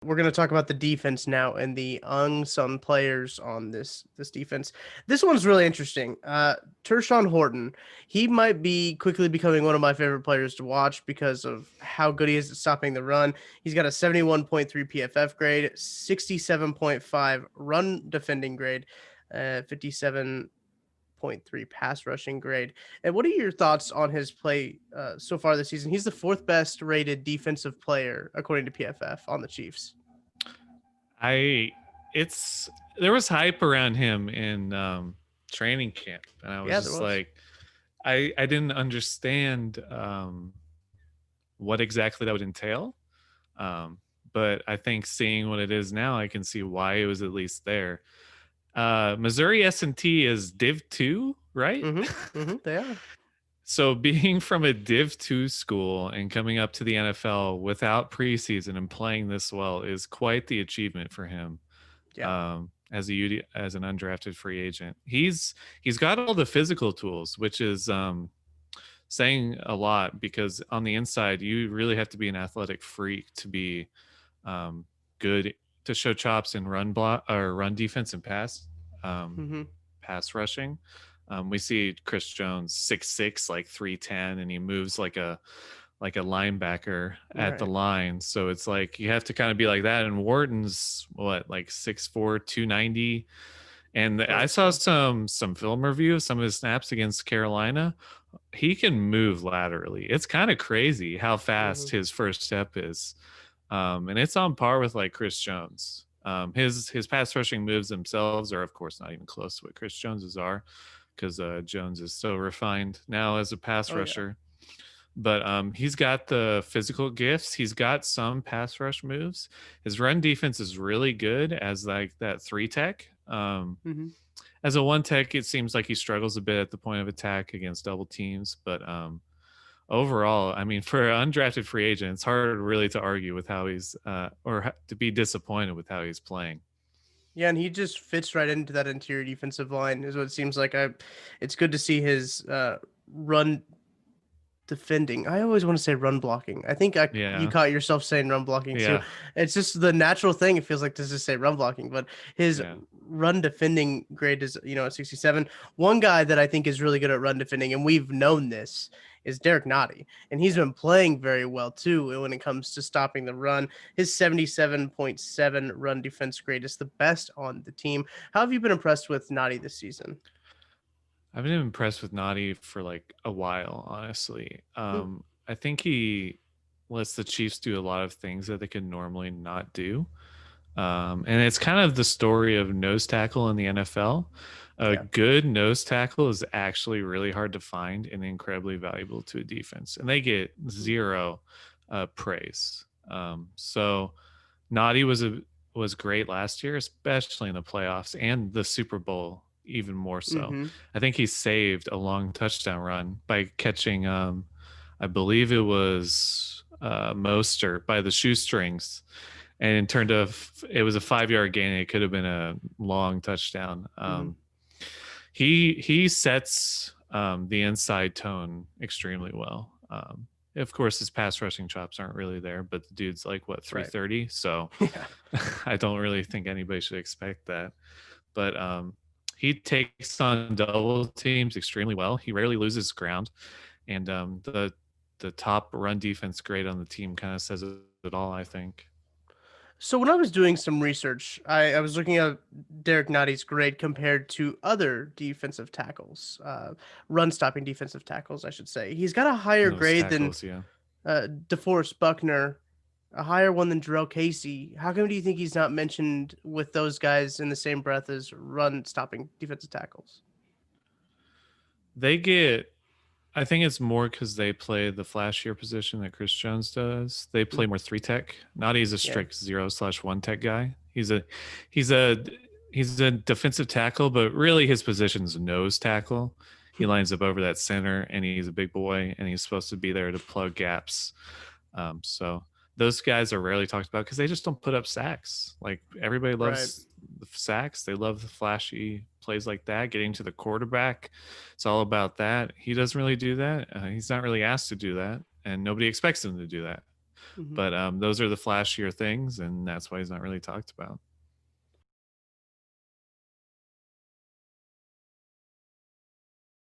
We're going to talk about the defense now and the unsung players on this defense. This one's really interesting. Tershawn Horton, he might be quickly becoming one of my favorite players to watch because of how good he is at stopping the run. He's got a 71.3 PFF grade, 67.5 run defending grade, 57.3 pass rushing grade. And what are your thoughts on his play so far this season? He's the fourth best rated defensive player according to PFF on the Chiefs. I it's there was hype around him in training camp, and I was Yeah, there just was. like, I didn't understand what exactly that would entail. Um, but I think seeing what it is now, I can see why it was at least there. Missouri S&T is Div 2, right? They are. So being from a Div 2 school and coming up to the NFL without preseason and playing this well is quite the achievement for him. Yeah. As an undrafted free agent. He's got all the physical tools, which is saying a lot because on the inside you really have to be an athletic freak to be good to show chops in run block or run defense and um, hmm pass rushing. We see Chris Jones 6'6", like 310, and he moves like a linebacker at the Right. line. So it's like you have to kind of be like that. And Wharton's what, like 6'4", 290. And I Correct. saw Yeah. some film review of some of his snaps against Carolina. He can move laterally. It's kind of crazy how fast hmm his first step is. And it's on par with like Chris Jones. His pass rushing moves themselves are of course not even close to what Chris Jones's are, because Jones is so refined now as a pass Oh yeah. rusher. But he's got the physical gifts. He's got some pass rush moves. His run defense is really good as like that 3 tech. hmm As a 1 tech, it seems like he struggles a bit at the point of attack against double teams. But overall, I mean, for an undrafted free agent, it's hard really to argue with how he's to be disappointed with how he's playing. Yeah, and he just fits right into that interior defensive line, is what it seems like. It's good to see his run defending. I always want to say run blocking. I think you Yeah, caught yourself saying run blocking too. yeah, It's just the natural thing. It feels like to just say run blocking, but his yeah. run defending grade is at 67. One guy that I think is really good at run defending, and we've known this, is Derek Nottie, and he's been playing very well too when it comes to stopping the run. His 77.7 run defense grade is the best on the team. How have you been impressed with Nottie this season? I've been impressed with Nadi for like a while, honestly. I think he lets the Chiefs do a lot of things that they could normally not do. And it's kind of the story of nose tackle in the NFL. A Yeah. good nose tackle is actually really hard to find and incredibly valuable to a defense, and they get zero praise. So Nadi was great last year, especially in the playoffs and the Super Bowl, even more so. Mm-hmm. I think he saved a long touchdown run by catching, I believe it was Mostert by the shoestrings, and it was a 5 yard gain. It could have been a long touchdown. Mm-hmm. He sets the inside tone extremely well. Of course, his pass rushing chops aren't really there, but the dude's like what, Right. 330, so Yeah. I don't really think anybody should expect that. But he takes on double teams extremely well. He rarely loses ground, and the top run defense grade on the team kind of says it all, I think. So when I was doing some research, I was looking at Derek Nottie's grade compared to other defensive tackles, run stopping defensive tackles, I should say. He's got a higher Those grade than tackles, yeah. DeForest Buckner, a higher one than Jarrell Casey. How come do you think he's not mentioned with those guys in the same breath as run stopping defensive tackles? They get I think it's more because they play the flashier position that Chris Jones does. They play Mhm. more 3 tech. Nadi's a Yeah. strict 0/1 tech guy. He's a he's a defensive tackle, but really his position's nose tackle. He lines up over that center, and he's a big boy, and he's supposed to be there to plug gaps. So those guys are rarely talked about because they just don't put up sacks. Like everybody Right. loves the sacks. They love the flashy plays like that, getting to the quarterback. It's all about that. He doesn't really do that. He's not really asked to do that, and nobody expects him to do that. Mhm. But those are the flashier things, and that's why he's not really talked about.